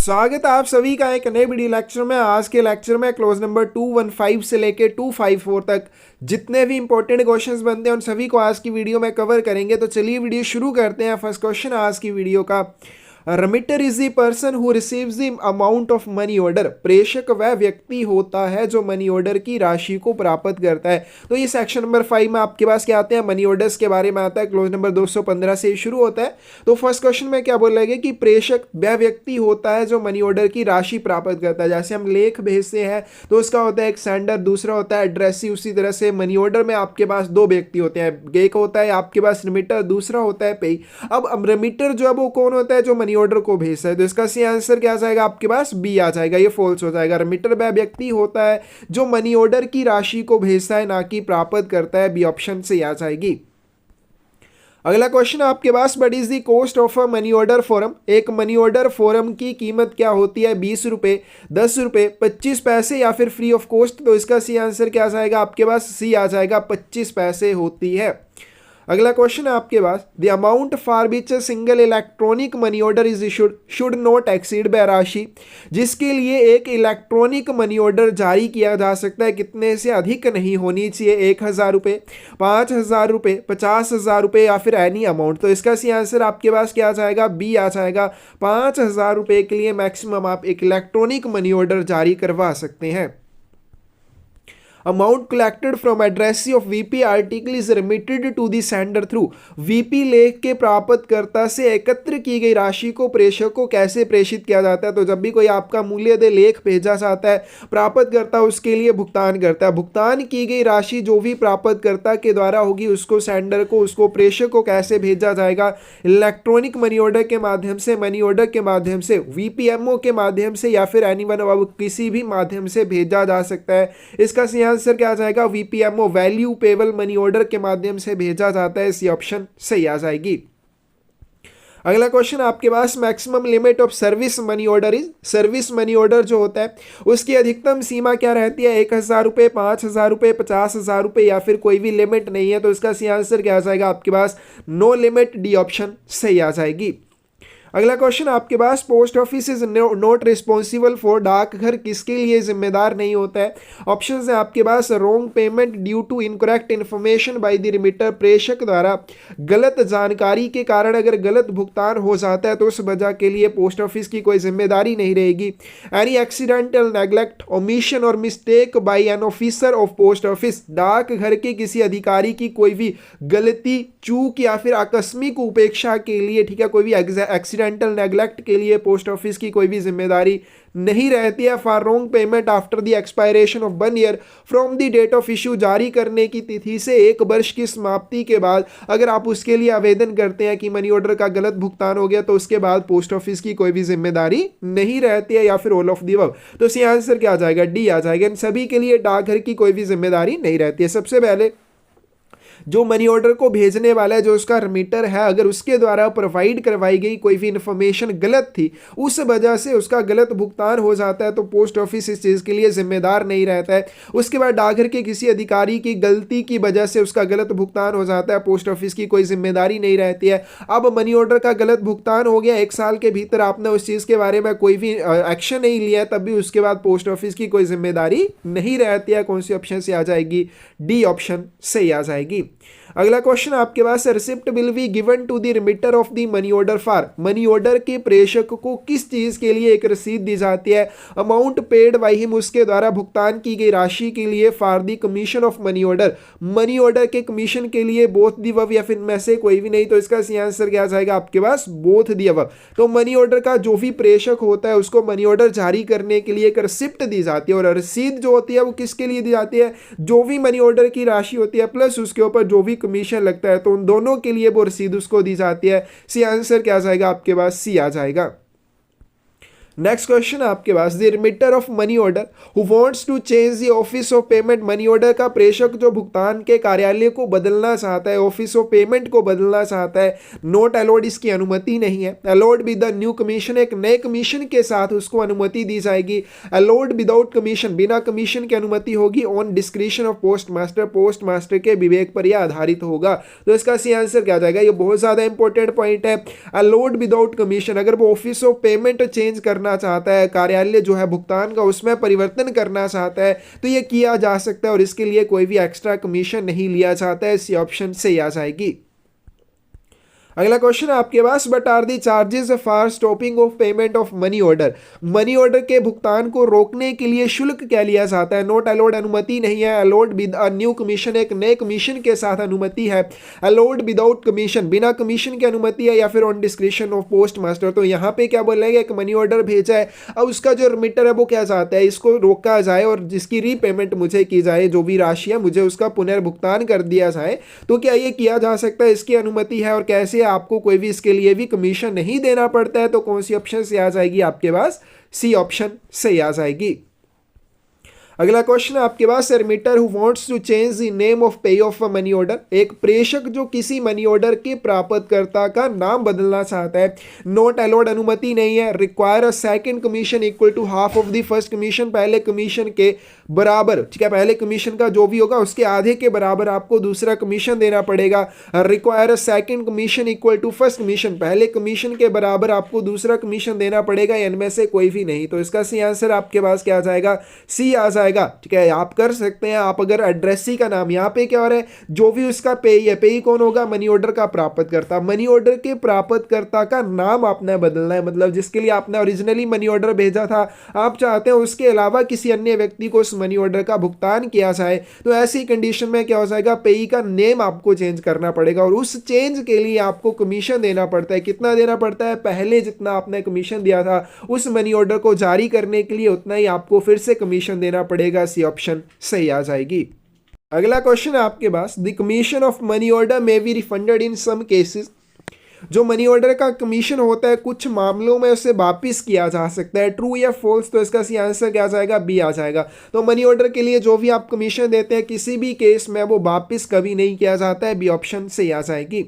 स्वागत है आप सभी का एक नए वीडियो लेक्चर में। आज के लेक्चर में क्लोज नंबर 215 से लेके 254 तक जितने भी इंपॉर्टेंट क्वेश्चंस बनते हैं उन सभी को आज की वीडियो में कवर करेंगे। तो चलिए वीडियो शुरू करते हैं। फर्स्ट क्वेश्चन आज की वीडियो का, remitter is the person who receives the amount of money order. प्रेषक वह व्यक्ति होता है जो मनी ऑर्डर की राशि को प्राप्त करता है। तो ये सेक्शन नंबर 5 में आपके पास क्या आते हैं, मनी ऑर्डर्स के बारे में आता है। क्लोज नंबर 215 से शुरू होता है। तो फर्स्ट क्वेश्चन में क्या बोला गया कि प्रेषक वह व्यक्ति होता है जो मनी ऑर्डर की राशि प्राप्त करता है। जैसे हम लेख भेजते हैं तो उसका होता है एक सेंडर, दूसरा होता है एड्रेसी। उसी तरह से मनी ऑर्डर में आपके पास दो व्यक्ति होते हैं, एक होता है आपके पास रेमिटर, दूसरा होता है पेई। अब रेमिटर जो है वो कौन होता है, जो मनी ऑर्डर को भेजता है। तो इसका सही आंसर क्या आ जाएगा आपके पास, बी आ जाएगा, ये फॉल्स हो जाएगा। रेमिटर वह व्यक्ति होता है जो मनी ऑर्डर की राशि को भेजता है, ना कि प्राप्त करता है। बी ऑप्शन से आ जाएगी। अगला क्वेश्चन आपके पास, what is the cost of a money order form. एक मनी ऑर्डर फॉर्म की कीमत क्या होती है, 20 रुपए, 10 रुपए, 25 पैसे या फिर फ्री ऑफ कॉस्ट। तो इसका सी आंसर क्या आ जाएगा आपके पास, सी आ जाएगा, 25 पैसे होती है। अगला क्वेश्चन है आपके पास, the amount for which a single electronic money order is issued should not exceed by राशि। जिसके लिए एक इलेक्ट्रॉनिक मनी ऑर्डर जारी किया जा सकता है कितने से अधिक नहीं होनी चाहिए, 1000 रुपये, 5000 रुपये, 50,000 रुपये या फिर एनी अमाउंट। तो इसका सी आंसर आपके पास क्या आ जाएगा, बी आ जाएगा। 5000 रुपये के लिए मैक्सिमम आप एक इलेक्ट्रॉनिक मनी ऑर्डर जारी करवा सकते हैं। Amount collected from addressee of VP article is remitted to the sender through. VP लेख के प्राप्तकर्ता से एकत्र की गई राशि को प्रेषक को कैसे प्रेषित किया जाता है। तो जब भी कोई आपका मूल्य दे लेख भेजा जाता है, प्राप्तकर्ता उसके लिए भुगतान करता है। भुगतान की गई राशि जो भी प्राप्तकर्ता के द्वारा होगी उसको सेंडर को, उसको प्रेषक को कैसे भेजा जाएगा, इलेक्ट्रॉनिक मनी ऑर्डर के माध्यम से, मनी ऑर्डर के माध्यम से, वीपीएमओ के माध्यम से या फिर एनीवन किसी भी माध्यम से भेजा जा सकता है। इसका सही आंसर क्या आ जाएगा, वीपीएमओ वैल्यू पेबल मनी ऑर्डर के माध्यम से भेजा जाता है। इसी ऑप्शन सही आ जाएगी। अगला क्वेश्चन आपके पास, maximum limit of service money order is. Service money order जो होता है उसकी अधिकतम सीमा क्या रहती है, 1000 रुपये, 5000 रुपये, 50,000 रुपये या फिर कोई भी लिमिट नहीं है। तो इसका सही आंसर क्या आ जाएगा आपके पास, नो लिमिट। डी ऑप्शन सही आ जाएगी। अगला क्वेश्चन आपके पास, post office is not responsible for. डाकघर किसके लिए जिम्मेदार नहीं होता है। ऑप्शंस है आपके पास, wrong payment due to incorrect information by the remitter. प्रेषक द्वारा गलत जानकारी के कारण अगर गलत भुगतान हो जाता है तो उस वजह के लिए पोस्ट ऑफिस की कोई जिम्मेदारी नहीं रहेगी। एनी एक्सीडेंटल नेग्लेक्ट, ओमिशन और mistake by an officer of post office. डाकघर के किसी अधिकारी की कोई भी गलती, चूक या फिर आकस्मिक उपेक्षा के लिए, ठीक है, कोई भी एक्सीडेंटल नेग्लेक्ट के लिए पोस्ट ऑफिस की कोई भी जिम्मेदारी नहीं रहती है। For wrong payment after the expiration of 1 year from the date of issue, जारी करने की तिथि से 1 वर्ष की समाप्ति के बाद अगर आप उसके लिए आवेदन करते हैं कि मनी ऑर्डर का गलत भुगतान हो गया, तो उसके बाद पोस्ट ऑफिस की कोई भी जिम्मेदारी नहीं रहती है, या फिर ऑल ऑफ द अबव। तो इसका आंसर क्या आ जाएगा, डी आ जाएगा। इन सभी के लिए डाकघर की कोई भी जिम्मेदारी नहीं रहती है। सबसे पहले जो मनी ऑर्डर को भेजने वाला है, जो उसका रिमिटर है, अगर उसके द्वारा प्रोवाइड करवाई गई कोई भी इंफॉर्मेशन गलत थी, उस वजह से उसका गलत भुगतान हो जाता है, तो पोस्ट ऑफिस इस चीज़ के लिए जिम्मेदार नहीं रहता है। उसके बाद डाकघर के किसी अधिकारी की गलती की वजह से उसका गलत भुगतान हो जाता है, पोस्ट ऑफिस की कोई जिम्मेदारी नहीं रहती है। अब मनी ऑर्डर का गलत भुगतान हो गया, 1 साल के भीतर आपने उस चीज़ के बारे में कोई भी एक्शन नहीं लिया है, तब भी उसके बाद पोस्ट ऑफिस की कोई जिम्मेदारी नहीं रहती है। कौन सी ऑप्शन से आ जाएगी, डी ऑप्शन सही आ जाएगी। अगला क्वेश्चन आपके पास, receipt will be given to the remitter of the money order for. Money order के प्रेषक को किस चीज के लिए एक रसीद दी जाती है। अमाउंट पेड बाय हिम, उसके द्वारा भुगतान की गई राशि के लिए। For the commission of money order, money order के कमीशन के लिए। बोथ द अबव या फिर में से कोई भी नहीं। तो इसका सही आंसर क्या आ जाएगा आपके पास, बोथ द अबव। तो मनी ऑर्डर का जो भी प्रेषक होता है उसको मनी ऑर्डर जारी करने के लिए एक रिसिप्ट दी जाती है, और रसीद जो होती है वो किसके लिए दी जाती है, जो भी मनी ऑर्डर की राशि होती है प्लस उसके ऊपर जो भी कमीशन लगता है, तो उन दोनों के लिए वो रसीद उसको दी जाती है। सी आंसर क्या आ जाएगा आपके पास, सी आ जाएगा। नेक्स्ट क्वेश्चन आपके पास, the remitter of money order who wants to change the office of payment. Money order का प्रेषक जो भुगतान के कार्यालय को बदलना चाहता है, ऑफिस ऑफ पेमेंट को बदलना चाहता है, नॉट अलाउड, इसकी अनुमति नहीं है। Allowed with the new commission, एक नए कमीशन के साथ उसको अनुमति दी जाएगी। अलाउड विदाउट कमीशन, बिना कमीशन की अनुमति होगी। On description of post master, post master के विवेक पर यह आधारित होगा। तो इसका सही आंसर क्या जाएगा, ये बहुत ज्यादा इंपॉर्टेंट पॉइंट है। अलाउड विदाउट कमीशन, अगर वो ऑफिस ऑफ पेमेंट चेंज करना करना चाहता है, कार्यालय जो है भुगतान का उसमें परिवर्तन करना चाहता है, तो ये किया जा सकता है और इसके लिए कोई भी एक्स्ट्रा कमीशन नहीं लिया जाता है। इसी ऑप्शन से आ जाएगी। अगला क्वेश्चन है आपके पास, what are the charges for stopping of payment of money order. Money order के भुगतान को रोकने के लिए शुल्क क्या लिया जाता है? नोट अलाउड अनुमति नहीं है, allowed with a new commission एक नए कमीशन के साथ अनुमति है, अलाउड विदाउट कमीशन बिना कमीशन की अनुमति है, या फिर on description of post master. तो यहाँ पे क्या बोलेगा, एक मनी ऑर्डर भेजा है, अब उसका जो रिमिटर है वो क्या चाहता है, इसको रोका जाए और जिसकी रीपेमेंट मुझे की जाए, जो भी राशि है मुझे उसका पुनर्भुगतान कर दिया जाए। तो क्या ये किया जा सकता है? इसकी अनुमति है और कैसे आपको कोई भी इसके लिए भी कमीशन नहीं देना पड़ता है। तो कौन सी ऑप्शन से आ जाएगी आपके पास? सी ऑप्शन से आ जाएगी। अगला क्वेश्चन है आपके पास, remitter who wants to change the name of payee of a money order. एक प्रेषक जो किसी मनी ऑर्डर के प्राप्तकर्ता का नाम बदलना चाहता है, नोट अलाउड अनुमति नहीं है, require a second commission equal to half of the first commission, पहले कमीशन के बराबर, ठीक है, पहले कमीशन का जो भी होगा उसके आधे के बराबर आपको दूसरा कमीशन देना पड़ेगा। Require a second commission equal to first commission, पहले कमीशन के बराबर आपको दूसरा कमीशन देना पड़ेगा, इनमें से कोई भी नहीं। तो इसका सी आंसर आपके पास क्या आ जाएगा? सी आ जाएगा। ठीक है, आप कर सकते हैं। आप अगर एड्रेसी का नाम यहाँ पे क्या हो रहा है, जो भी उसका पेई है, पेई कौन होगा? मनी ऑर्डर का प्राप्तकर्ता। मनी ऑर्डर के प्राप्तकर्ता का नाम आपने बदलना है, मतलब जिसके लिए आपने ओरिजिनली मनी ऑर्डर भेजा था, आप चाहते हैं उसके अलावा किसी अन्य व्यक्ति को उस मनी ऑर्डर का भुगतान किया जाए। तो ऐसी कंडीशन में क्या हो जाएगा, पेई का नेम आपको चेंज करना पड़ेगा और उस चेंज के लिए आपको कमीशन देना पड़ता है। कितना देना पड़ता है? पहले जितना आपने कमीशन दिया था उस मनी ऑर्डर को जारी करने के लिए उतना ही आपको फिर से कमीशन देना पड़ेगा। सी ऑप्शन सही आ जाएगी। अगला क्वेश्चन है आपके पास, the commission of money order may be refunded in some cases. जो मनी ऑर्डर का कमीशन होता है कुछ मामलों में उसे वापिस किया जा सकता है, ट्रू या फॉल्स? तो इसका सी आंसर क्या आ जाएगा? बी आ जाएगा। तो मनी ऑर्डर के लिए जो भी आप कमीशन देते हैं किसी भी केस में वो वापिस कभी नहीं किया जाता है। बी ऑप्शन सही आ जाएगी।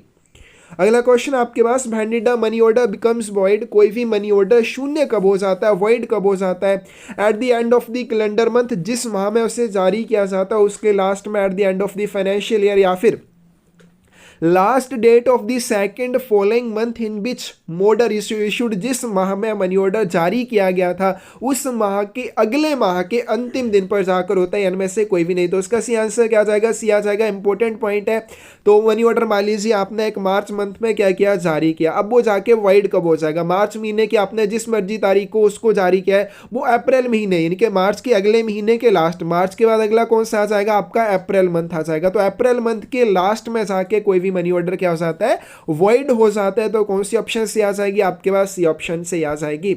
अगला क्वेश्चन आपके पास, valid money order becomes void. कोई भी मनी ऑर्डर शून्य कब हो जाता है, वॉइड कब हो जाता है? Eight the end of the calendar month, जिस माह में उसे जारी किया जाता है उसके लास्ट में, at the end of the financial year, या फिर last date of the second following month in which order issued. जिस माह में मनी ऑर्डर जारी किया गया था उस माह के अगले माह के अंतिम दिन पर जाकर होता है, इनमें से कोई भी नहीं। तो इसका सी आंसर क्या आ जाएगा? सी आ जाएगा। इंपॉर्टेंट पॉइंट है। तो मनी ऑर्डर मान लीजिए आपने एक मार्च मंथ में क्या किया, जारी किया, अब वो जाके वाइड कब हो जाएगा? मार्च महीने की आपने जिस मर्जी तारीख को उसको जारी किया है वो अप्रैल महीने, यानी कि मार्च के अगले महीने के लास्ट, मार्च के बाद अगला कौन सा आ जाएगा? आपका अप्रैल मंथ आ जाएगा। तो अप्रैल मंथ के लास्ट में जाके कोई भी मनी ऑर्डर क्या हो जाता है? वॉइड हो जाता है। तो कौन सी ऑप्शन से आ जाएगी आपके पास? सी ऑप्शन से आ जाएगी।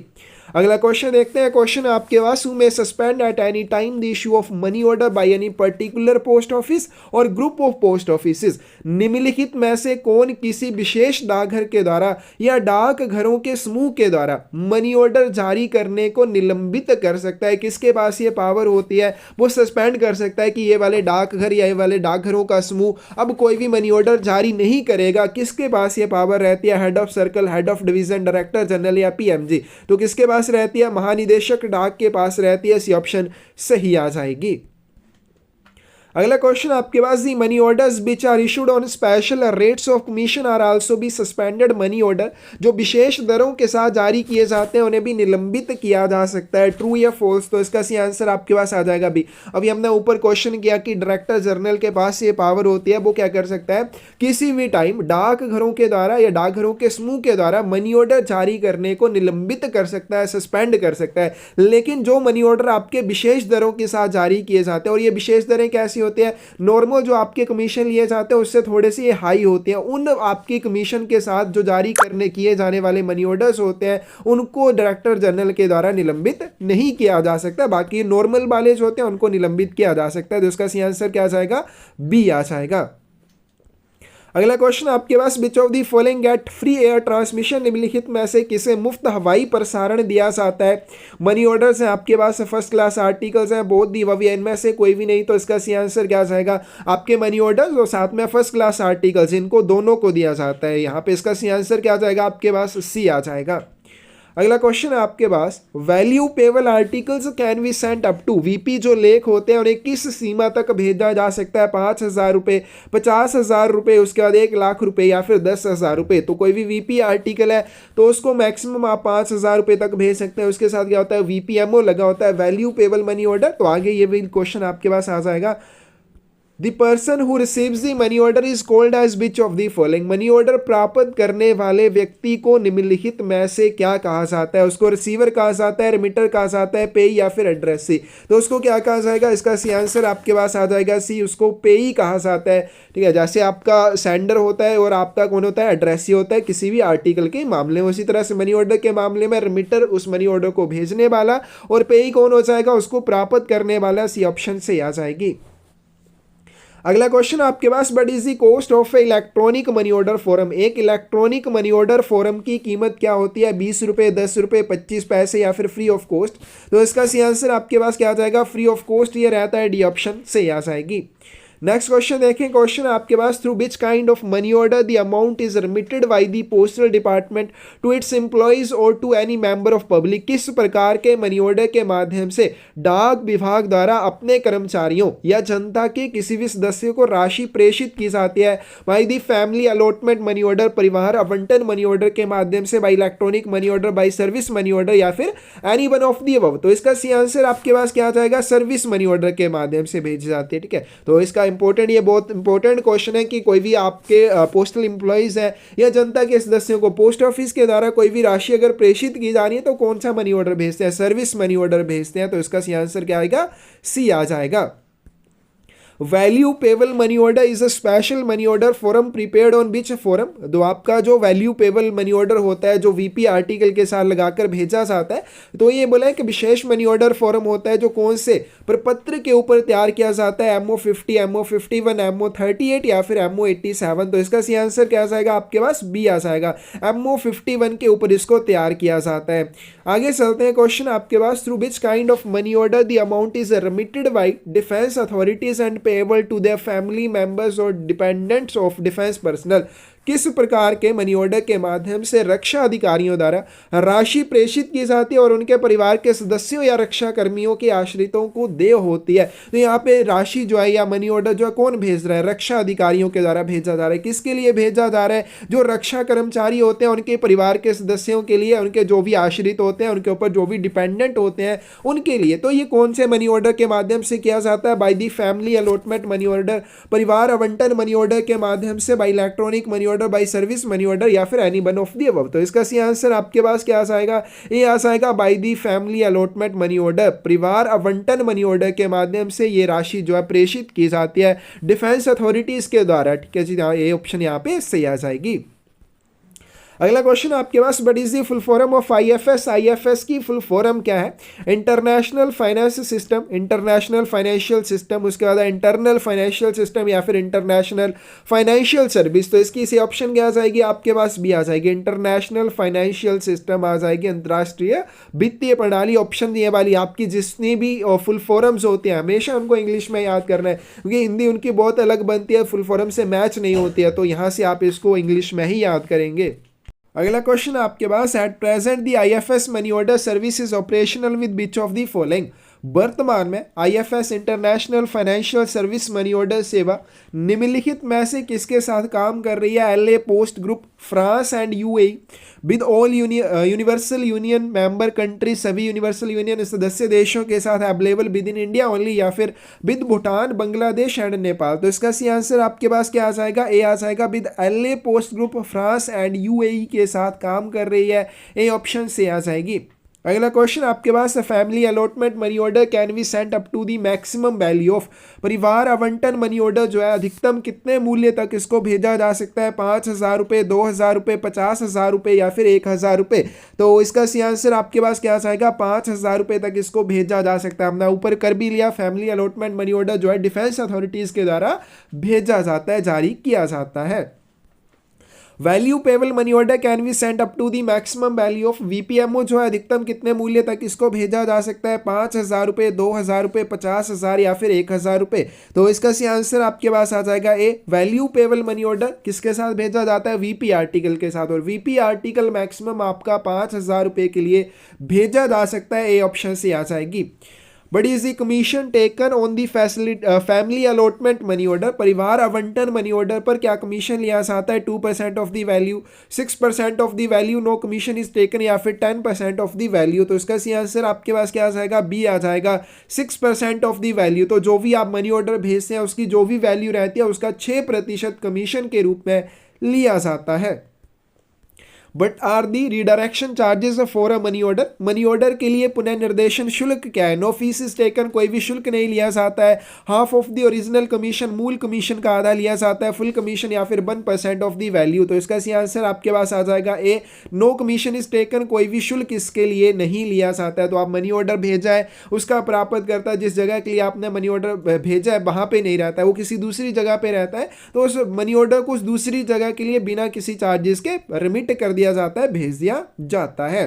अगला क्वेश्चन देखते हैं। क्वेश्चन आपके पास, who may suspend at any time the issue of money order by any particular post office और ग्रुप ऑफ पोस्ट ऑफिसेज। निम्नलिखित में से कौन किसी विशेष डाकघर के द्वारा या डाक घरों के समूह के द्वारा मनी ऑर्डर जारी करने को निलंबित कर सकता है? किसके पास ये पावर होती है? वो सस्पेंड कर सकता है कि ये वाले डाकघर या ये वाले डाकघरों का समूह अब कोई भी मनी ऑर्डर जारी नहीं करेगा। किसके पास ये पावर रहती है? Head of circle, head of division, director general या पीएमजी। तो किसके पास रहती है? महानिदेशक डाक के पास रहती है। सी ऑप्शन सही आ जाएगी। अगला क्वेश्चन आपके पास, the money orders which are issued on special rates of commission are also be suspended. Money order जो विशेष दरों के साथ जारी किए जाते हैं उन्हें भी निलंबित किया जा सकता है। ट्रू या फॉल्स? तो इसका सी आंसर आपके पास आ जाएगा बी। अभी हमने ऊपर क्वेश्चन किया कि डायरेक्टर जनरल के पास ये पावर होती है, वो क्या कर सकता है? किसी भी टाइम डाक घरों के द्वारा या डाकघरों के समूह के द्वारा मनी ऑर्डर जारी करने को निलंबित कर सकता है, सस्पेंड कर सकता है। लेकिन जो मनी ऑर्डर आपके विशेष दरों के साथ जारी किए जाते हैं, और ये विशेष दरें कैसी होती है? नॉर्मल जो आपके कमीशन लिए जाते हैं उससे थोड़े से हाई होते हैं। उन आपकी कमीशन के साथ जो जारी करने किए जाने वाले मनी ऑर्डर्स होते हैं उनको डायरेक्टर जनरल के द्वारा निलंबित नहीं किया जा सकता। बाकी नॉर्मल वाले जो होते हैं उनको निलंबित किया जा सकता है। तो इसका सी आंसर क्या आ जाएगा? बी आ जाएगा। अगला क्वेश्चन आपके पास, which of the following get free air transmission. निम्नलिखित में से किसे मुफ्त हवाई प्रसारण दिया जाता है? मनी ऑर्डर्स हैं आपके पास, फर्स्ट क्लास आर्टिकल्स हैं, बोथ दी ववी, इनमें से कोई भी नहीं। तो इसका सी आंसर क्या आ जाएगा? आपके मनी ऑर्डर्स और साथ में फर्स्ट क्लास आर्टिकल्स, इनको दोनों को दिया जाता है यहाँ पे। इसका सी आंसर क्या आ जाएगा आपके पास? सी आ जाएगा। अगला क्वेश्चन है आपके पास, value payable articles can be sent up to, VP जो लेख होते हैं उन्हें किस सीमा तक भेजा जा सकता है? 5,000 रुपये, 50,000 रुपये, उसके बाद 1,00,000 रुपये या फिर 10,000 रुपये। तो कोई भी वीपी आर्टिकल है तो उसको मैक्सिमम आप 5,000 रुपये तक भेज सकते हैं। उसके साथ क्या होता है? वीपीएमओ लगा होता है, वैल्यू पेबल मनी ऑर्डर। तो आगे ये भी क्वेश्चन आपके पास आ जाएगा। The person who receives the money order is called as which of the following? Money order प्राप्त करने वाले व्यक्ति को निम्नलिखित में से क्या कहा जाता है? उसको रिसीवर कहा जाता है, रिमिटर कहा जाता है, पेई या फिर एड्रेसी? तो उसको क्या कहा जाएगा? इसका सी आंसर आपके पास आ जाएगा सी, उसको पेई कहा जाता है। ठीक है, जैसे आपका सेंडर होता है और आपका कौन होता है? एड्रेसी होता है किसी भी आर्टिकल के मामले में। उसी तरह से मनी ऑर्डर के मामले में रिमिटर उस मनी ऑर्डर को भेजने वाला और पेई कौन हो जाएगा? उसको प्राप्त करने वाला। सी ऑप्शन से आ जाएगी। अगला क्वेश्चन आपके पास, what is the cost of electronic money order form? एक इलेक्ट्रॉनिक मनी ऑर्डर फॉर्म की कीमत क्या होती है? 20 रुपये, 10 रुपये, 25 पैसे या फिर फ्री ऑफ कॉस्ट? तो इसका सी आंसर आपके पास क्या आ जाएगा? फ्री ऑफ कॉस्ट ये रहता है, डी ऑप्शन से आ जाएगी। नेक्स्ट क्वेश्चन देखें, क्वेश्चन आपके पास, through which kind of money order the amount is remitted by the postal department to its employees और to any member of public? किस प्रकार के मनी ऑर्डर के माध्यम से डाक विभाग द्वारा अपने कर्मचारियों या जनता के किसी भी सदस्य को राशि प्रेषित की जाती है? By the family allotment money order, परिवार आवंटन मनी ऑर्डर के माध्यम से, bye electronic money order, bye service money order या फिर any one of the above? तो इसका सी आंसर आपके पास क्या आ जाएगा? सर्विस मनी ऑर्डर के माध्यम से भेजी जाती है। ठीक है, तो इसका इंपॉर्टेंट, ये बहुत इंपॉर्टेंट क्वेश्चन है कि कोई भी आपके पोस्टल एम्प्लॉइज है या जनता के सदस्यों को पोस्ट ऑफिस के द्वारा कोई भी राशि अगर प्रेषित की जा रही है तो कौन सा मनी ऑर्डर भेजते हैं? सर्विस मनी ऑर्डर भेजते हैं। तो इसका सी आंसर क्या आएगा? सी आ जाएगा। Value payable money order is a special money order form prepared on which form? तो आपका जो वैल्यू पेबल मनी ऑर्डर होता है जो वीपी आर्टिकल के साथ लगाकर भेजा जाता है, तो ये बोला है कि विशेष मनी ऑर्डर फॉर्म होता है जो कौन से प्रपत्र के ऊपर तैयार किया जाता है? MO50, MO51, MO38 या फिर MO87? तो इसका सी आंसर क्या आ जाएगा? आपके पास बी आ जाएगा, MO51 के ऊपर इसको तैयार किया जाता है। आगे चलते हैं, क्वेश्चन आपके पास, through which kind of money order the amount is remitted by defence authorities and payable to their family members और डिपेंडेंट्स ऑफ डिफेंस पर्सनल? किस प्रकार के मनी ऑर्डर के माध्यम से रक्षा अधिकारियों द्वारा राशि प्रेषित की जाती है और उनके परिवार के सदस्यों या रक्षा कर्मियों के आश्रितों को देय होती है? तो यहाँ पे राशि जो है या मनी ऑर्डर जो है कौन भेज रहा है? रक्षा अधिकारियों के द्वारा भेजा जा रहा है। किसके लिए भेजा जा रहा है? जो रक्षा कर्मचारी होते हैं उनके परिवार के सदस्यों के लिए, उनके जो भी आश्रित होते हैं, उनके ऊपर जो भी डिपेंडेंट होते हैं उनके लिए। तो ये कौन से मनी ऑर्डर के माध्यम से किया जाता है? By the family allotment money order, परिवार आवंटन मनी ऑर्डर के माध्यम से, bye electronic money order, bye service money order या फिर any one of the above? तो इसका सी आंसर आपके पास क्या आ जाएगा? ये आ जाएगा by the family allotment money order, परिवार आवंटन मनी ऑर्डर के माध्यम से ये राशि जो है प्रेषित की जाती है डिफेंस अथॉरिटीज के द्वारा। ठीक है जी, ये ऑप्शन यहाँ पे सही आ जाएगी। अगला क्वेश्चन आपके पास, what is the full form of IFS? IFS की फुल फॉर्म क्या है? International finance system, international financial system, उसके बाद इंटरनल फाइनेंशियल सिस्टम या फिर इंटरनेशनल फाइनेंशियल सर्विस? तो इसकी सी ऑप्शन क्या आ जाएगी? आपके पास भी आ जाएगी, इंटरनेशनल फाइनेंशियल सिस्टम आ जाएगी, अंतर्राष्ट्रीय वित्तीय प्रणाली। ऑप्शन ये वाली आपकी जितनी भी फुल फॉर्म्स होती हैं हमेशा उनको इंग्लिश में याद करना है, क्योंकि हिंदी उनकी बहुत अलग बनती है, फुल फॉर्म से मैच नहीं होती है, तो यहाँ से आप इसको इंग्लिश में ही याद करेंगे। अगला क्वेश्चन आपके पास, at present the IFS money order service is operational with which of the following? वर्तमान में IFS international financial service money order सेवा निम्नलिखित में से किसके साथ काम कर रही है? LA post group, France and UAE, with all universal union member country, सभी यूनिवर्सल यूनियन सदस्य देशों के साथ, available with in India only, या फिर विद भूटान, बांग्लादेश एंड नेपाल? तो इसका सी आंसर आपके पास क्या आ जाएगा? ए आ जाएगा, with LA post group France and UAE के साथ काम कर रही है। ए ऑप्शन से आ जाएगी। अगला क्वेश्चन आपके पास, family allotment money order can be sent up to the maximum value of? परिवार आवंटन मनी ऑर्डर जो है अधिकतम कितने मूल्य तक इसको भेजा जा सकता है? 5,000 रुपये, 2,000 रुपये, 50,000 रुपये या फिर 1,000 रुपये? तो इसका सी आंसर आपके पास क्या आ जाएगा? 5,000 रुपये तक इसको भेजा जा सकता है। हमने ऊपर कर भी लिया, फैमिली अलॉटमेंट मनी ऑर्डर जो है डिफेंस अथॉरिटीज़ के द्वारा भेजा जाता है, जारी किया जाता है। Value payable money order can be send up to the maximum value of VPMO जो है अधिकतम कितने मूल्य तक इसको भेजा जा सकता है, 5,000 रुपये, 2,000 रुपये, 50,000 या फिर 1,000 रुपये। तो इसका सही आंसर आपके पास आ जाएगा ए, वैल्यू पेबल मनी ऑर्डर किसके साथ भेजा जाता है, वीपी आर्टिकल के साथ। और वीपी आर्टिकल मैक्सिमम आपका 5,000 रुपये के लिए भेजा जा सकता है, ए ऑप्शन से आ जाएगी। But is the commission taken on the family allotment money order, परिवार आवंटन मनी ऑर्डर पर क्या कमीशन लिया जाता है, 2% of the value, 6% of the value, no commission is taken, या फिर 10% ऑफ द वैल्यू। तो इसका सी आंसर आपके पास क्या आ जाएगा, बी आ जाएगा, 6% ऑफ द वैल्यू। तो जो भी आप मनी ऑर्डर भेजते हैं उसकी जो भी वैल्यू रहती है उसका 6% कमीशन के रूप में लिया जाता है। But are the redirection charges for a money order, money order के लिए पुनर्निर्देशन शुल्क क्या है, नो फीस इज टेकन, कोई भी शुल्क नहीं लिया जाता है, half of the original commission, मूल कमीशन का आधा लिया जाता है, फुल कमीशन या फिर 1% ऑफ द वैल्यू। तो इसका सी आंसर आपके पास आ जाएगा ए, नो कमीशन इज टेकन, कोई भी शुल्क इसके लिए नहीं लिया जाता है। तो आप मनी ऑर्डर भेजा है, उसका प्राप्तकर्ता जिस जगह के लिए आपने मनी ऑर्डर भेजा है वहां पे नहीं रहता है, वो किसी दूसरी जगह पे रहता है, तो उस मनी ऑर्डर को उस दूसरी जगह के लिए बिना किसी चार्जेस के रिमिट कर दिया जाता है, भेज दिया जाता है।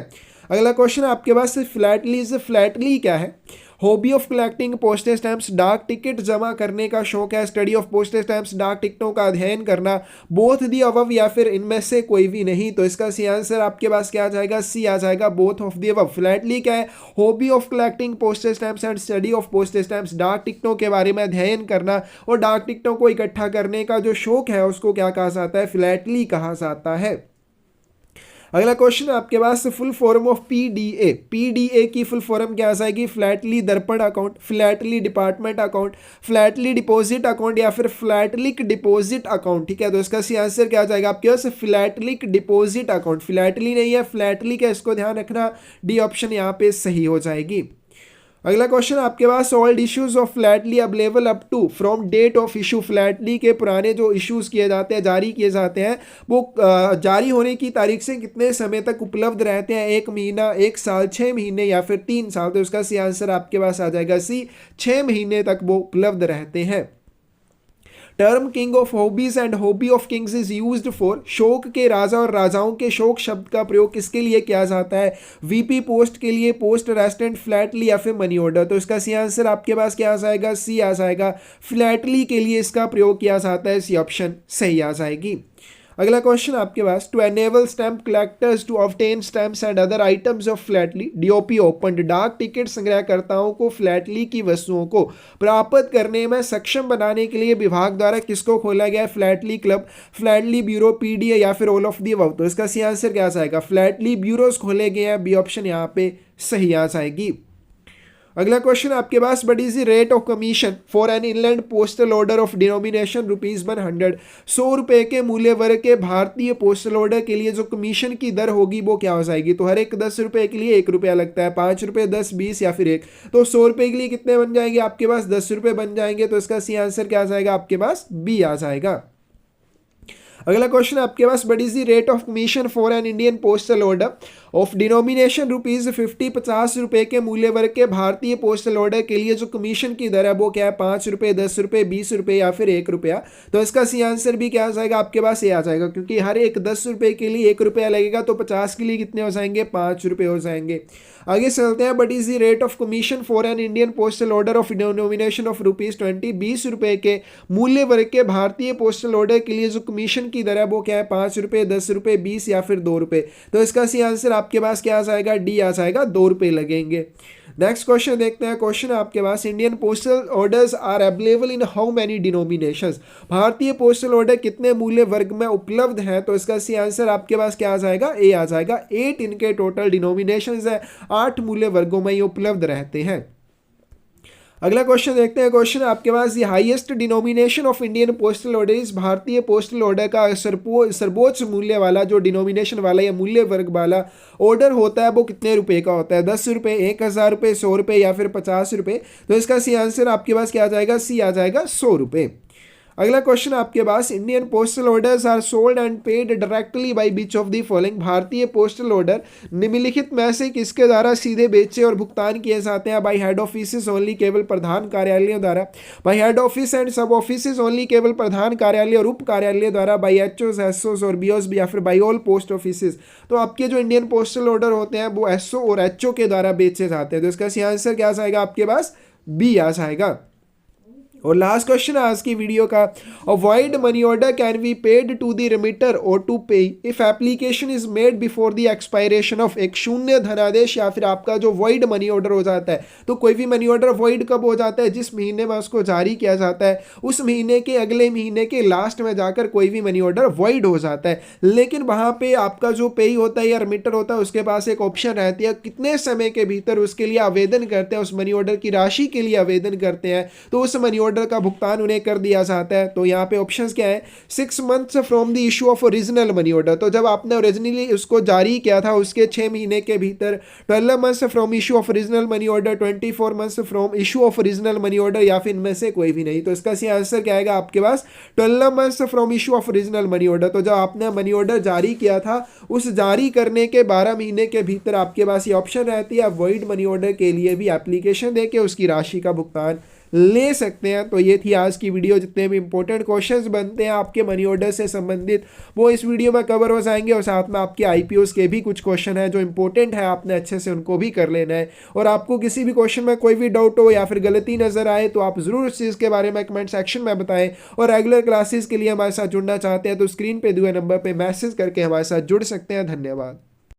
अगला क्वेश्चन आपके पास फ्लैटली क्या है, hobby of collecting postage stamps, डाक टिकट जमा करने का शौक है, स्टडी ऑफ पोस्टेज स्टैम्प्स, डाक टिकटों का अध्ययन करना, बोथ दी अबव या फिर इनमें से कोई भी नहीं। तो इसका सी आंसर आपके पास क्या आ जाएगा, सी आ जाएगा, both of the above. Flatley क्या है, hobby of collecting postage stamps and study of postage stamps, डाक टिकटों के बारे में अध्ययन करना और डाक टिकटों को इकट्ठा करने का जो शौक है उसको क्या कहा जाता है, फ्लैटली कहा जाता है। अगला क्वेश्चन आपके पास full form of PDA, PDA की फुल फॉर्म क्या आ जाएगी, philately Darpan account, philately department account, philately deposit account या फिर फ्लैटलिक डिपॉजिट अकाउंट। ठीक है, तो इसका सी आंसर क्या आ जाएगा आपके पास, फ्लैटलिक डिपॉजिट अकाउंट, फ्लैटली नहीं है फ्लैटलिक है, इसको ध्यान रखना, डी ऑप्शन यहाँ पे सही हो जाएगी। अगला क्वेश्चन आपके पास all issues of philately available up to from date of issue, philately के पुराने जो इश्यूज किए जाते हैं, जारी किए जाते हैं, वो जारी होने की तारीख से कितने समय तक उपलब्ध रहते हैं, 1 महीना, 1 साल, 6 महीने या फिर 3 साल। तो इसका सी आंसर आपके पास आ जाएगा सी, 6 महीने तक वो उपलब्ध रहते हैं। Term king of hobbies and hobby of Kings is used for, शौक के राजा और राजाओं के शौक शब्द का प्रयोग किसके लिए किया जाता है, वीपी पोस्ट के लिए, पोस्ट रेस्टोरेंट, फ्लैटली या फिर मनी ऑर्डर। तो इसका सी आंसर आपके पास क्या आ जाएगा, सी आ जाएगा, फ्लैटली के लिए इसका प्रयोग किया जाता है, सी ऑप्शन सही आ जाएगी। अगला क्वेश्चन आपके पास to enable stamp collectors to obtain stamps and other items of philately, DOP open, डाक टिकट संग्रहकर्ताओं को फ्लैटली की वस्तुओं को प्राप्त करने में सक्षम बनाने के लिए विभाग द्वारा किसको खोला गया है, Flatley club, Flatley bureau, PDA या फिर ऑल ऑफ दी अबव। तो इसका सी आंसर क्या आ जाएगा, फ्लैटली ब्यूरोज खोले गए हैं, बी ऑप्शन यहाँ पे सही आ जाएगी। अगला क्वेश्चन आपके पास what is the rate of commission for an inland postal order of denomination ₹100, 100 रुपये के मूल्य वर्ग के भारतीय पोस्टल ऑर्डर के लिए जो कमीशन की दर होगी वो क्या हो जाएगी। तो हर एक 10 रुपये के लिए 1 रुपया लगता है, 5 रुपये, 10, 20 या फिर 1, तो 100 रुपये के लिए कितने बन जाएंगे आपके पास, 10 रुपये बन जाएंगे। तो इसका सी आंसर क्या आ जाएगा आपके पास, बी आ जाएगा। अगला क्वेश्चन आपके पास what is the rate of commission for an Indian postal order of denomination ₹50, 50 रुपये के मूल्य वर्ग के भारतीय पोस्टल ऑर्डर के लिए जो कमीशन की दर है वो क्या है, 5 रुपये, 10 रुपये, 20 रुपये या फिर 1 रुपया। तो इसका सी आंसर भी क्या आ जाएगा आपके पास, ये आ जाएगा, क्योंकि हर एक 10 रुपये के लिए 1 रुपया लगेगा, तो 50 के लिए कितने हो जाएंगे, 5 रुपये हो जाएंगे। आगे चलते हैं, but is the rate of commission for an Indian postal order of denomination of ₹20, 20 रुपये के मूल्य वर्ग के भारतीय पोस्टल ऑर्डर के लिए जो कमीशन की दर है वो क्या है, 5 रुपये, 10 रुपये, 20 या फिर 2 रुपये। तो इसका सी आंसर आपके पास क्या आ जाएगा, डी आ जाएगा, 2 रुपये लगेंगे। नेक्स्ट क्वेश्चन देखते हैं, क्वेश्चन आपके पास Indian postal orders are available in how many denominations, भारतीय पोस्टल ऑर्डर कितने मूल्य वर्ग में उपलब्ध है। तो इसका सी आंसर आपके पास क्या आ जाएगा, ए आ जाएगा, 8 इनके टोटल डिनोमिनेशंस है, 8 मूल्य वर्गों में ये उपलब्ध रहते हैं। अगला क्वेश्चन देखते हैं, क्वेश्चन आपके पास ये highest denomination of Indian postal order इस, भारतीय पोस्टल ऑर्डर का सर्वोच्च मूल्य वाला जो डिनोमिनेशन वाला या मूल्य वर्ग वाला ऑर्डर होता है वो कितने रुपए का होता है, 10 रुपये, 1000 रुपये, 100 रुपये या फिर 50 रुपये। तो इसका सी आंसर आपके पास क्या आ जाएगा, सी आ जाएगा, 100 रुपये। अगला क्वेश्चन आपके पास, Indian postal orders are sold and paid directly by which of the following. भारतीय पोस्टल ऑर्डर निम्नलिखित में से किसके द्वारा सीधे बेचे और भुगतान किए जाते हैं? बाय हेड ऑफिस ओनली, केवल प्रधान कार्यालयों द्वारा। बाय हेड ऑफिस एंड सब ऑफिस ओनली, केवल प्रधान कार्यालय और उप कार्यालय द्वारा। बाय एचओस, एसओस और बीओस, या फिर बाय ऑल पोस्ट ऑफिस। तो आपके जो इंडियन पोस्टल ऑर्डर होते हैं वो एसओ और एचओ के द्वारा बेचे जाते हैं। तो इसका सही आंसर क्या आएगा आपके पास? बी आ जाएगा। और लास्ट क्वेश्चन है आज की वीडियो का, a void money order can be paid to the remitter और to payee if application is made before the expiration of. एक शून्य धनादेश या फिर आपका जो वॉइड मनी ऑर्डर हो जाता है, तो कोई भी मनी ऑर्डर वॉइड कब हो जाता है? जिस महीने में उसको जारी किया जाता है उस महीने के अगले महीने के लास्ट में जाकर कोई भी मनी ऑर्डर वॉइड हो जाता है। लेकिन वहां पे आपका जो पे होता है या रिमिटर होता है उसके पास एक ऑप्शन रहती है, कितने समय के भीतर उसके लिए आवेदन करते हैं, उस मनी ऑर्डर की राशि के लिए आवेदन करते हैं, तो उस मनी ऑर्डर का भुगतान उन्हें कर दिया जाता है। तो यहाँ पे ऑप्शंस क्या है? 6 months from the issue of original money order, तो जब आपने ओरिजिनली उसको जारी किया था उसके 6 महीने के भीतर। 12 months from issue of original money order, 24 months from issue of original money order, या फिर इनमें से कोई भी नहीं। तो इसका सही आंसर क्या आएगा आपके पास? 12 months from issue of original money order. तो जब आपने मनी ऑर्डर जारी किया था उस जारी करने के 12 महीने के भीतर आपके पास ये ऑप्शन रहती है, आप वॉइड मनी ऑर्डर के लिए भी एप्लीकेशन देके उसकी राशि का भुगतान ले सकते हैं। तो ये थी आज की वीडियो। जितने भी इंपॉर्टेंट क्वेश्चंस बनते हैं आपके मनी ऑर्डर से संबंधित वो इस वीडियो में कवर हो जाएंगे, और साथ में आपके आईपीओस के भी कुछ क्वेश्चन है जो इंपॉर्टेंट है, आपने अच्छे से उनको भी कर लेना है। और आपको किसी भी क्वेश्चन में कोई भी डाउट हो या फिर गलती नजर आए तो आप जरूर उस चीज़ के बारे में कमेंट सेक्शन में बताएं। और रेगुलर क्लासेस के लिए हमारे साथ जुड़ना चाहते हैं तो स्क्रीन पे दिए नंबर पर मैसेज करके हमारे साथ जुड़ सकते हैं। धन्यवाद।